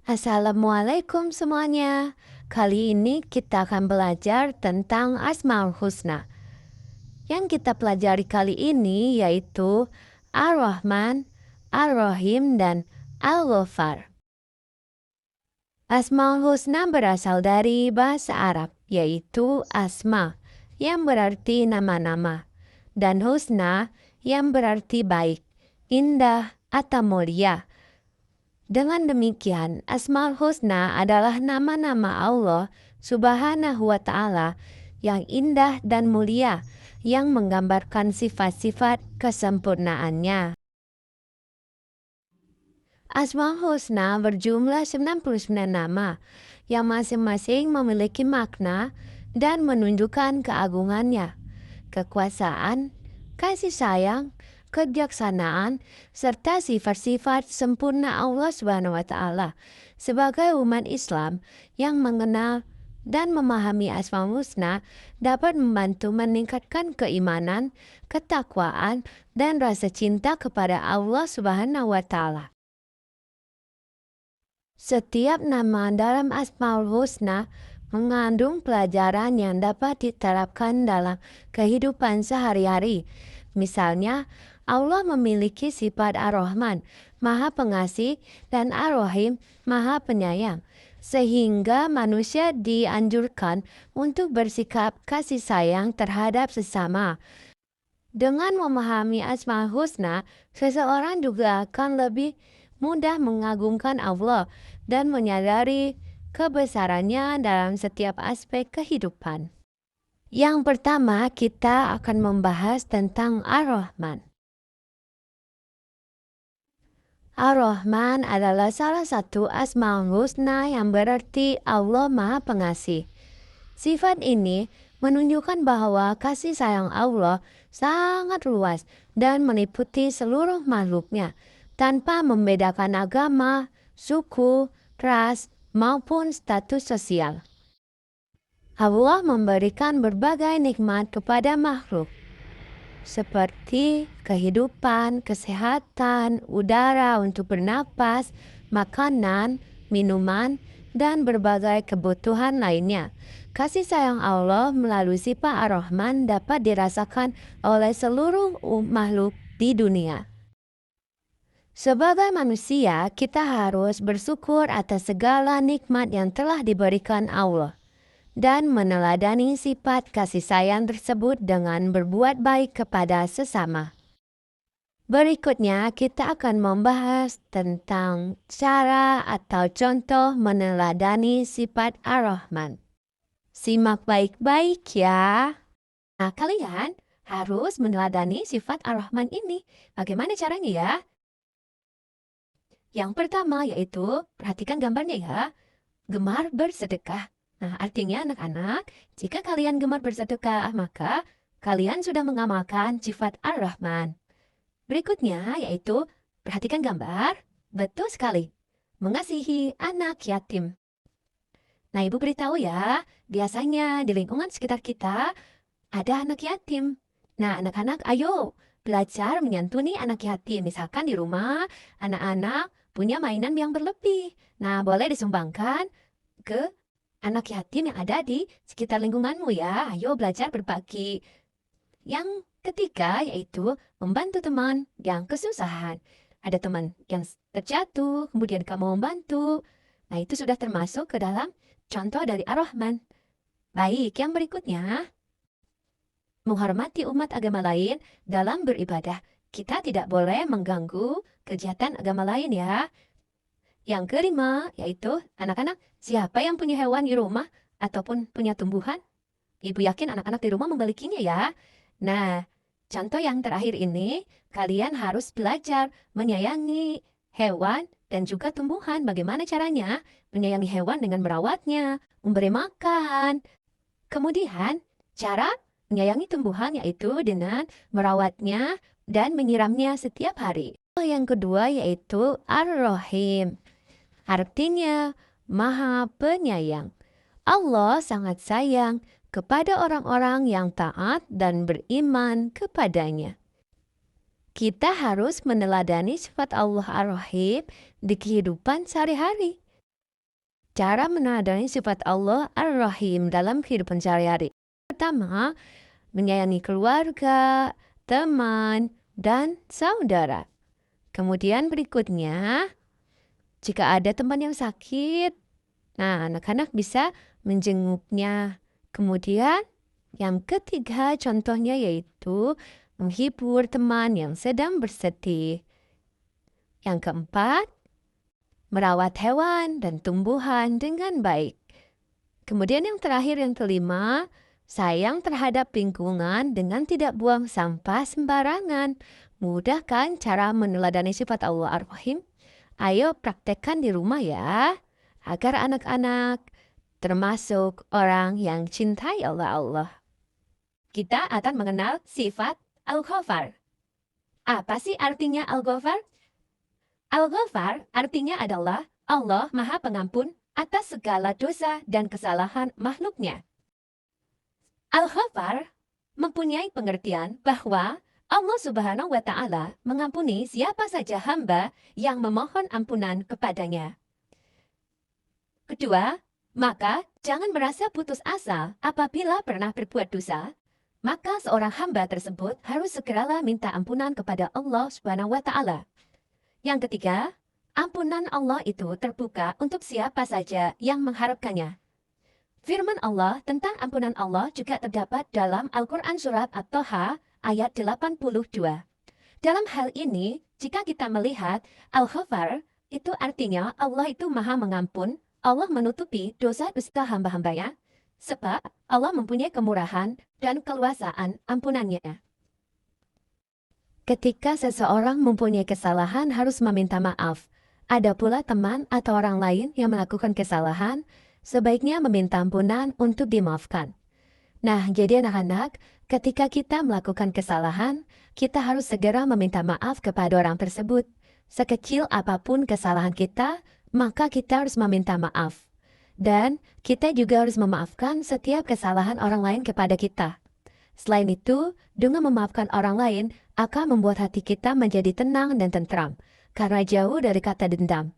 Assalamualaikum semuanya. Kali ini kita akan belajar tentang Asmaul Husna. Yang kita pelajari kali ini yaitu Ar-Rahman, Ar-Rahim, dan Al-Ghaffar. Asmaul Husna berasal dari bahasa Arab, yaitu asma, yang berarti nama-nama, dan husna, yang berarti baik, indah, atau mulia. Dengan demikian, Asmaul Husna adalah nama-nama Allah Subhanahu wa Ta'ala yang indah dan mulia, yang menggambarkan sifat-sifat kesempurnaannya. Asmaul Husna berjumlah 99 nama, yang masing-masing memiliki makna dan menunjukkan keagungannya, kekuasaan, kasih sayang, kebijaksanaan, serta sifat-sifat sempurna Allah Subhanahu wa Ta'ala. Sebagai umat Islam yang mengenal dan memahami Asmaul Husna dapat membantu meningkatkan keimanan, ketakwaan, dan rasa cinta kepada Allah Subhanahu wa Ta'ala. Setiap nama dalam Asmaul Husna mengandung pelajaran yang dapat diterapkan dalam kehidupan sehari-hari. Misalnya, Allah memiliki sifat Ar-Rahman, Maha Pengasih, dan Ar-Rahim, Maha Penyayang, sehingga manusia dianjurkan untuk bersikap kasih sayang terhadap sesama. Dengan memahami Asmaul Husna, seseorang juga akan lebih mudah mengagungkan Allah dan menyadari kebesarannya dalam setiap aspek kehidupan. Yang pertama, kita akan membahas tentang Ar-Rahman. Ar-Rahman adalah salah satu Asmaul Husna yang berarti Allah Maha Pengasih. Sifat ini menunjukkan bahwa kasih sayang Allah sangat luas dan meliputi seluruh makhluknya, tanpa membedakan agama, suku, ras, maupun status sosial. Allah memberikan berbagai nikmat kepada makhluk, seperti kehidupan, kesehatan, udara untuk bernapas, makanan, minuman, dan berbagai kebutuhan lainnya. Kasih sayang Allah melalui sifat Ar-Rahman dapat dirasakan oleh seluruh makhluk di dunia. Sebagai manusia, kita harus bersyukur atas segala nikmat yang telah diberikan Allah dan meneladani sifat kasih sayang tersebut dengan berbuat baik kepada sesama. Berikutnya, kita akan membahas tentang cara atau contoh meneladani sifat Ar-Rahman. Simak baik-baik ya. Nah, kalian harus meneladani sifat Ar-Rahman ini. Bagaimana caranya ya? Yang pertama yaitu, perhatikan gambarnya ya, gemar bersedekah. Nah, artinya anak-anak, jika kalian gemar bersedekah, maka kalian sudah mengamalkan sifat Ar-Rahman. Berikutnya yaitu, perhatikan gambar, betul sekali, mengasihi anak yatim. Nah, Ibu beritahu ya, biasanya di lingkungan sekitar kita ada anak yatim. Nah, anak-anak ayo belajar menyantuni anak yatim. Misalkan di rumah, anak-anak punya mainan yang berlebih. Nah, boleh disumbangkan ke anak yatim yang ada di sekitar lingkunganmu ya. Ayo belajar berbagi. Yang ketiga yaitu membantu teman yang kesusahan. Ada teman yang terjatuh, kemudian kamu membantu. Nah, itu sudah termasuk ke dalam contoh dari Ar-Rahman. Baik, yang berikutnya, menghormati umat agama lain dalam beribadah. Kita tidak boleh mengganggu kegiatan agama lain ya. Yang kelima, yaitu anak-anak, siapa yang punya hewan di rumah ataupun punya tumbuhan? Ibu yakin anak-anak di rumah memilikinya ya. Nah, contoh yang terakhir ini, kalian harus belajar menyayangi hewan dan juga tumbuhan. Bagaimana caranya? Menyayangi hewan dengan merawatnya, memberi makan. Kemudian, cara menyayangi tumbuhan yaitu dengan merawatnya dan menyiramnya setiap hari. Yang kedua yaitu Ar-Rahim. Artinya Maha Penyayang. Allah sangat sayang kepada orang-orang yang taat dan beriman kepadanya. Kita harus meneladani sifat Allah Ar-Rahim di kehidupan sehari-hari. cara meneladani sifat Allah Ar-Rahim dalam kehidupan sehari-hari. Pertama, menyayangi keluarga, teman, dan saudara. Kemudian berikutnya, jika ada teman yang sakit, anak-anak bisa menjenguknya. Kemudian, yang ketiga contohnya yaitu menghibur teman yang sedang bersedih. Yang keempat, merawat hewan dan tumbuhan dengan baik. Kemudian yang terakhir, yang kelima, sayang terhadap lingkungan dengan tidak buang sampah sembarangan. Mudah kan cara meneladani sifat Allah Ar-Rahim? Ayo praktekkan di rumah ya, agar anak-anak termasuk orang yang cintai Allah. Kita akan mengenal sifat Al-Ghafar. Apa sih artinya Al-Ghafar? Al-Ghafar artinya adalah Allah Maha Pengampun atas segala dosa dan kesalahan makhluknya. Al-Ghafar mempunyai pengertian bahwa Allah Subhanahu wa Ta'ala mengampuni siapa saja hamba yang memohon ampunan kepadanya. Kedua, maka jangan merasa putus asa apabila pernah berbuat dosa. Maka seorang hamba tersebut harus segeralah minta ampunan kepada Allah Subhanahu wa Ta'ala. Yang ketiga, ampunan Allah itu terbuka untuk siapa saja yang mengharapkannya. Firman Allah tentang ampunan Allah juga terdapat dalam Al-Quran Surat At-Toha ayat 82. Dalam hal ini, jika kita melihat Al-Ghafar, itu artinya Allah itu Maha Mengampun, Allah menutupi dosa-dosa hamba-hambanya, sebab Allah mempunyai kemurahan dan keluasaan ampunannya. Ketika seseorang mempunyai kesalahan harus meminta maaf. Ada pula teman atau orang lain yang melakukan kesalahan, sebaiknya meminta ampunan untuk dimaafkan. Nah, jadi anak-anak, ketika kita melakukan kesalahan, kita harus segera meminta maaf kepada orang tersebut. Sekecil apapun kesalahan kita, maka kita harus meminta maaf. Dan kita juga harus memaafkan setiap kesalahan orang lain kepada kita. Selain itu, dengan memaafkan orang lain akan membuat hati kita menjadi tenang dan tentram, karena jauh dari kata dendam.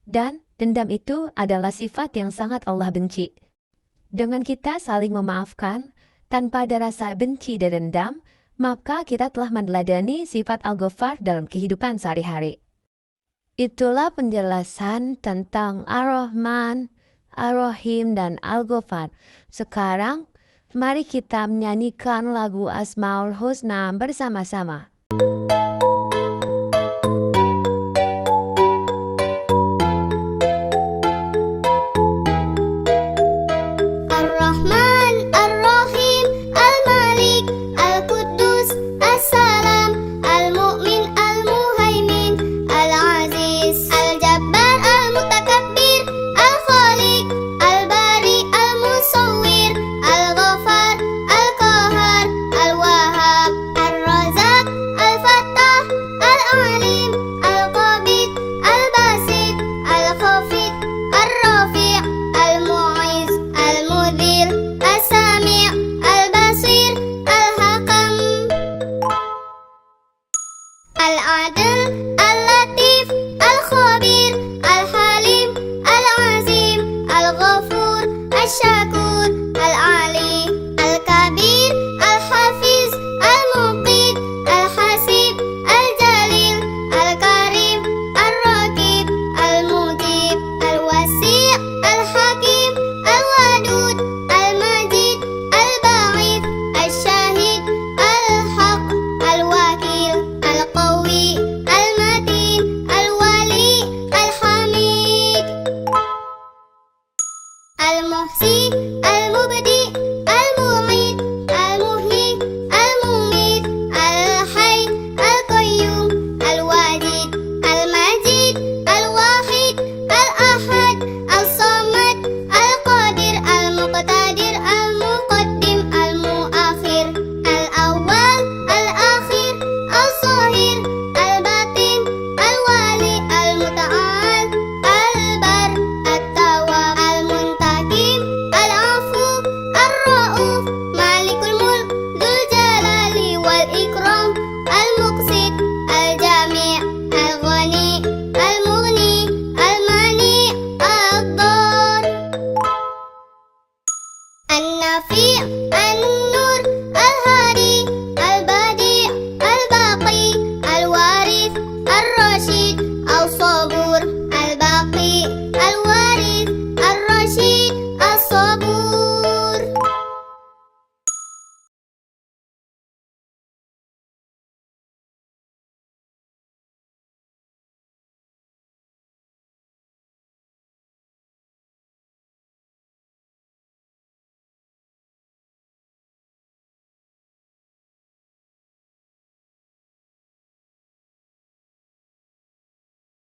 Dan dendam itu adalah sifat yang sangat Allah benci. Dengan kita saling memaafkan, tanpa ada rasa benci dan dendam, maka kita telah meneladani sifat Al-Ghafar dalam kehidupan sehari-hari. Itulah penjelasan tentang Ar-Rahman, Ar-Rahim, dan Al-Ghafar. Sekarang, mari kita menyanyikan lagu Asmaul Husna bersama-sama.